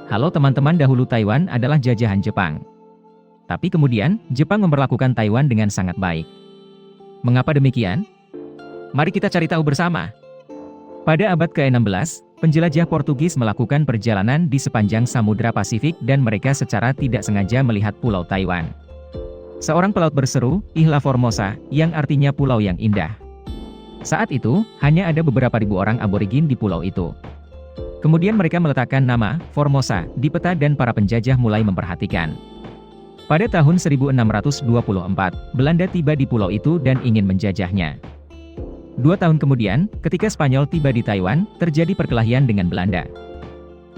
Halo teman-teman, dahulu Taiwan adalah jajahan Jepang. Tapi kemudian, Jepang memperlakukan Taiwan dengan sangat baik. Mengapa demikian? Mari kita cari tahu bersama. Pada abad ke-16, penjelajah Portugis melakukan perjalanan di sepanjang Samudra Pasifik dan mereka secara tidak sengaja melihat Pulau Taiwan. Seorang pelaut berseru, "Isla Formosa," yang artinya pulau yang indah. Saat itu, hanya ada beberapa ribu orang aborigin di pulau itu. Kemudian mereka meletakkan nama Formosa di peta dan para penjajah mulai memperhatikan. Pada tahun 1624, Belanda tiba di pulau itu dan ingin menjajahnya. 2 tahun kemudian, ketika Spanyol tiba di Taiwan, terjadi perkelahian dengan Belanda.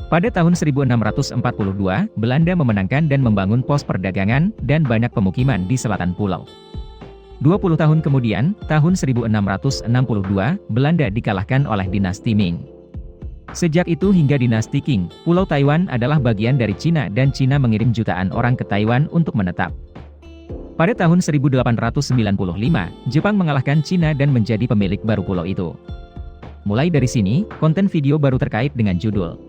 Pada tahun 1642, Belanda memenangkan dan membangun pos perdagangan dan banyak pemukiman di selatan pulau. 20 tahun kemudian, tahun 1662, Belanda dikalahkan oleh dinasti Ming. Sejak itu hingga dinasti Qing, Pulau Taiwan adalah bagian dari Cina dan Cina mengirim jutaan orang ke Taiwan untuk menetap. Pada tahun 1895, Jepang mengalahkan Cina dan menjadi pemilik baru pulau itu. Mulai dari sini, konten video baru terkait dengan judul.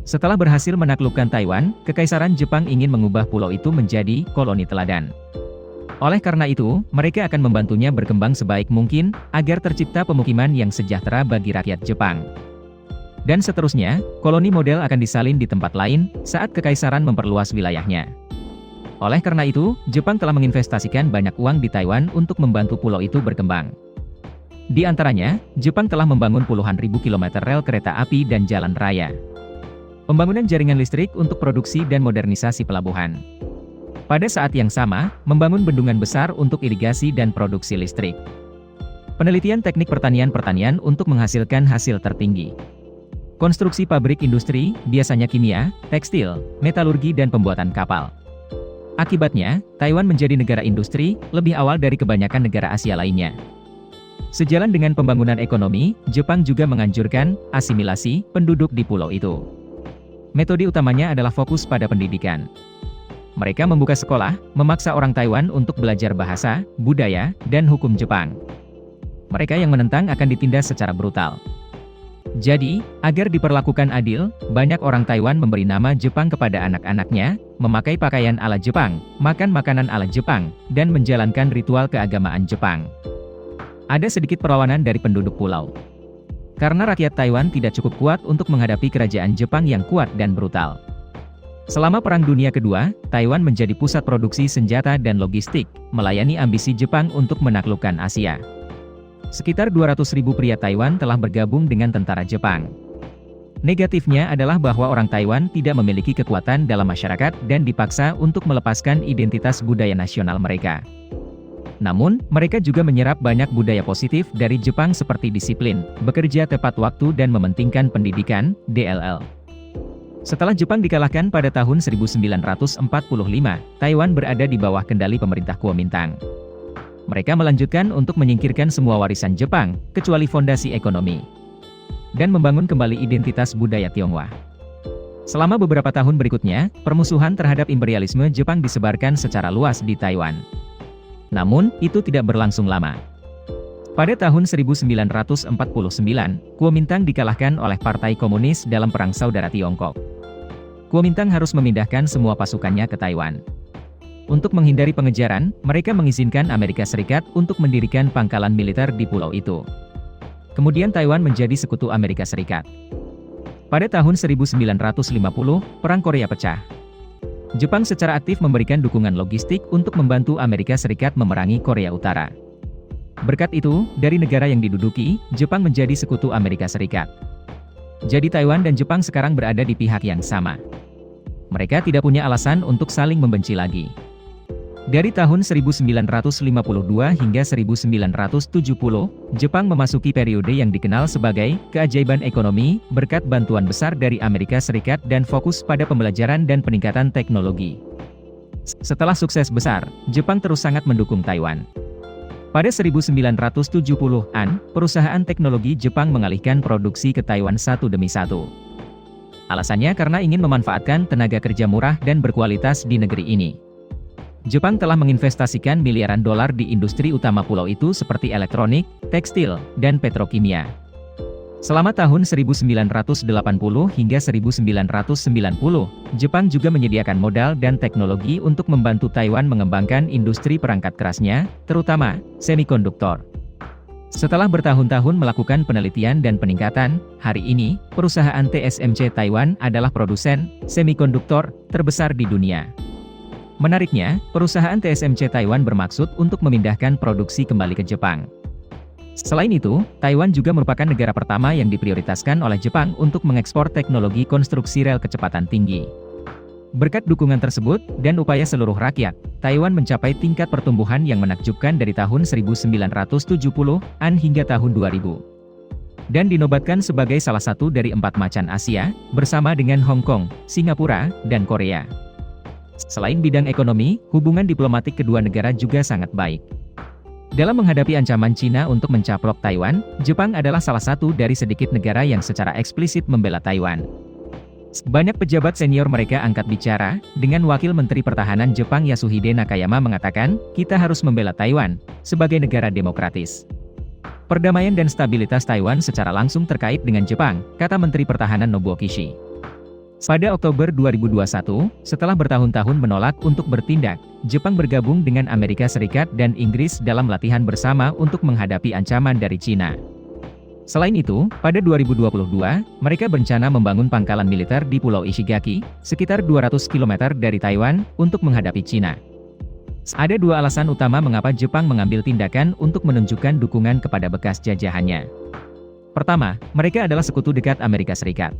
Setelah berhasil menaklukkan Taiwan, Kekaisaran Jepang ingin mengubah pulau itu menjadi koloni teladan. Oleh karena itu, mereka akan membantunya berkembang sebaik mungkin, agar tercipta pemukiman yang sejahtera bagi rakyat Jepang. Dan seterusnya, koloni model akan disalin di tempat lain, saat Kekaisaran memperluas wilayahnya. Oleh karena itu, Jepang telah menginvestasikan banyak uang di Taiwan untuk membantu pulau itu berkembang. Di antaranya, Jepang telah membangun puluhan ribu kilometer rel kereta api dan jalan raya. Pembangunan jaringan listrik untuk produksi dan modernisasi pelabuhan. Pada saat yang sama, membangun bendungan besar untuk irigasi dan produksi listrik. Penelitian teknik pertanian untuk menghasilkan hasil tertinggi. Konstruksi pabrik industri, biasanya kimia, tekstil, metalurgi dan pembuatan kapal. Akibatnya, Taiwan menjadi negara industri, lebih awal dari kebanyakan negara Asia lainnya. Sejalan dengan pembangunan ekonomi, Jepang juga menganjurkan asimilasi penduduk di pulau itu. Metode utamanya adalah fokus pada pendidikan. Mereka membuka sekolah, memaksa orang Taiwan untuk belajar bahasa, budaya, dan hukum Jepang. Mereka yang menentang akan ditindas secara brutal. Jadi, agar diperlakukan adil, banyak orang Taiwan memberi nama Jepang kepada anak-anaknya, memakai pakaian ala Jepang, makan makanan ala Jepang, dan menjalankan ritual keagamaan Jepang. Ada sedikit perlawanan dari penduduk pulau. Karena rakyat Taiwan tidak cukup kuat untuk menghadapi kerajaan Jepang yang kuat dan brutal. Selama Perang Dunia Kedua, Taiwan menjadi pusat produksi senjata dan logistik, melayani ambisi Jepang untuk menaklukkan Asia. Sekitar 200.000 pria Taiwan telah bergabung dengan tentara Jepang. Negatifnya adalah bahwa orang Taiwan tidak memiliki kekuatan dalam masyarakat dan dipaksa untuk melepaskan identitas budaya nasional mereka. Namun, mereka juga menyerap banyak budaya positif dari Jepang seperti disiplin, bekerja tepat waktu dan mementingkan pendidikan, DLL. Setelah Jepang dikalahkan pada tahun 1945, Taiwan berada di bawah kendali pemerintah Kuomintang. Mereka melanjutkan untuk menyingkirkan semua warisan Jepang, kecuali fondasi ekonomi, dan membangun kembali identitas budaya Tionghoa. Selama beberapa tahun berikutnya, permusuhan terhadap imperialisme Jepang disebarkan secara luas di Taiwan. Namun, itu tidak berlangsung lama. Pada tahun 1949, Kuomintang dikalahkan oleh Partai Komunis dalam Perang Saudara Tiongkok. Kuomintang harus memindahkan semua pasukannya ke Taiwan. Untuk menghindari pengejaran, mereka mengizinkan Amerika Serikat untuk mendirikan pangkalan militer di pulau itu. Kemudian Taiwan menjadi sekutu Amerika Serikat. Pada tahun 1950, Perang Korea pecah. Jepang secara aktif memberikan dukungan logistik untuk membantu Amerika Serikat memerangi Korea Utara. Berkat itu, dari negara yang diduduki, Jepang menjadi sekutu Amerika Serikat. Jadi Taiwan dan Jepang sekarang berada di pihak yang sama. Mereka tidak punya alasan untuk saling membenci lagi. Dari tahun 1952 hingga 1970, Jepang memasuki periode yang dikenal sebagai keajaiban ekonomi, berkat bantuan besar dari Amerika Serikat dan fokus pada pembelajaran dan peningkatan teknologi. Setelah sukses besar, Jepang terus sangat mendukung Taiwan. Pada 1970-an, perusahaan teknologi Jepang mengalihkan produksi ke Taiwan satu demi satu. Alasannya karena ingin memanfaatkan tenaga kerja murah dan berkualitas di negeri ini. Jepang telah menginvestasikan miliaran dolar di industri utama pulau itu seperti elektronik, tekstil, dan petrokimia. Selama tahun 1980 hingga 1990, Jepang juga menyediakan modal dan teknologi untuk membantu Taiwan mengembangkan industri perangkat kerasnya, terutama semikonduktor. Setelah bertahun-tahun melakukan penelitian dan peningkatan, hari ini, perusahaan TSMC Taiwan adalah produsen semikonduktor terbesar di dunia. Menariknya, perusahaan TSMC Taiwan bermaksud untuk memindahkan produksi kembali ke Jepang. Selain itu, Taiwan juga merupakan negara pertama yang diprioritaskan oleh Jepang untuk mengekspor teknologi konstruksi rel kecepatan tinggi. Berkat dukungan tersebut, dan upaya seluruh rakyat, Taiwan mencapai tingkat pertumbuhan yang menakjubkan dari tahun 1970-an hingga tahun 2000. Dan dinobatkan sebagai salah satu dari 4 macan Asia, bersama dengan Hong Kong, Singapura, dan Korea. Selain bidang ekonomi, hubungan diplomatik kedua negara juga sangat baik. Dalam menghadapi ancaman Cina untuk mencaplok Taiwan, Jepang adalah salah satu dari sedikit negara yang secara eksplisit membela Taiwan. Banyak pejabat senior mereka angkat bicara, dengan Wakil Menteri Pertahanan Jepang Yasuhide Nakayama mengatakan, kita harus membela Taiwan, sebagai negara demokratis. Perdamaian dan stabilitas Taiwan secara langsung terkait dengan Jepang, kata Menteri Pertahanan Nobuo Kishi. Pada Oktober 2021, setelah bertahun-tahun menolak untuk bertindak, Jepang bergabung dengan Amerika Serikat dan Inggris dalam latihan bersama untuk menghadapi ancaman dari Cina. Selain itu, pada 2022, mereka berencana membangun pangkalan militer di Pulau Ishigaki, sekitar 200 km dari Taiwan, untuk menghadapi Cina. Ada 2 alasan utama mengapa Jepang mengambil tindakan untuk menunjukkan dukungan kepada bekas jajahannya. Pertama, mereka adalah sekutu dekat Amerika Serikat.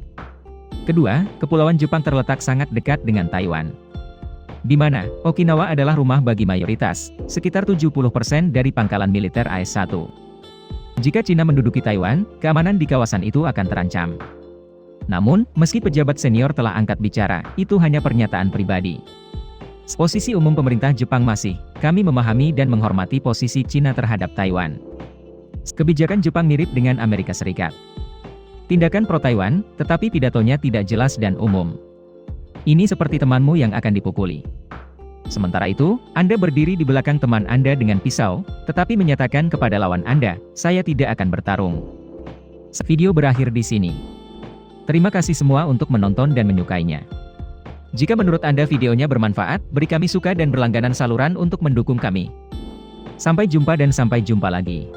Kedua, kepulauan Jepang terletak sangat dekat dengan Taiwan, di mana Okinawa adalah rumah bagi mayoritas, sekitar 70% dari pangkalan militer AS-1. Jika Cina menduduki Taiwan, keamanan di kawasan itu akan terancam. Namun, meski pejabat senior telah angkat bicara, itu hanya pernyataan pribadi. Posisi umum pemerintah Jepang masih, kami memahami dan menghormati posisi Cina terhadap Taiwan. Kebijakan Jepang mirip dengan Amerika Serikat. Tindakan pro-Taiwan, tetapi pidatonya tidak jelas dan umum. Ini seperti temanmu yang akan dipukuli. Sementara itu, Anda berdiri di belakang teman Anda dengan pisau, tetapi menyatakan kepada lawan Anda, saya tidak akan bertarung. Video berakhir di sini. Terima kasih semua untuk menonton dan menyukainya. Jika menurut Anda videonya bermanfaat, beri kami suka dan berlangganan saluran untuk mendukung kami. Sampai jumpa dan sampai jumpa lagi.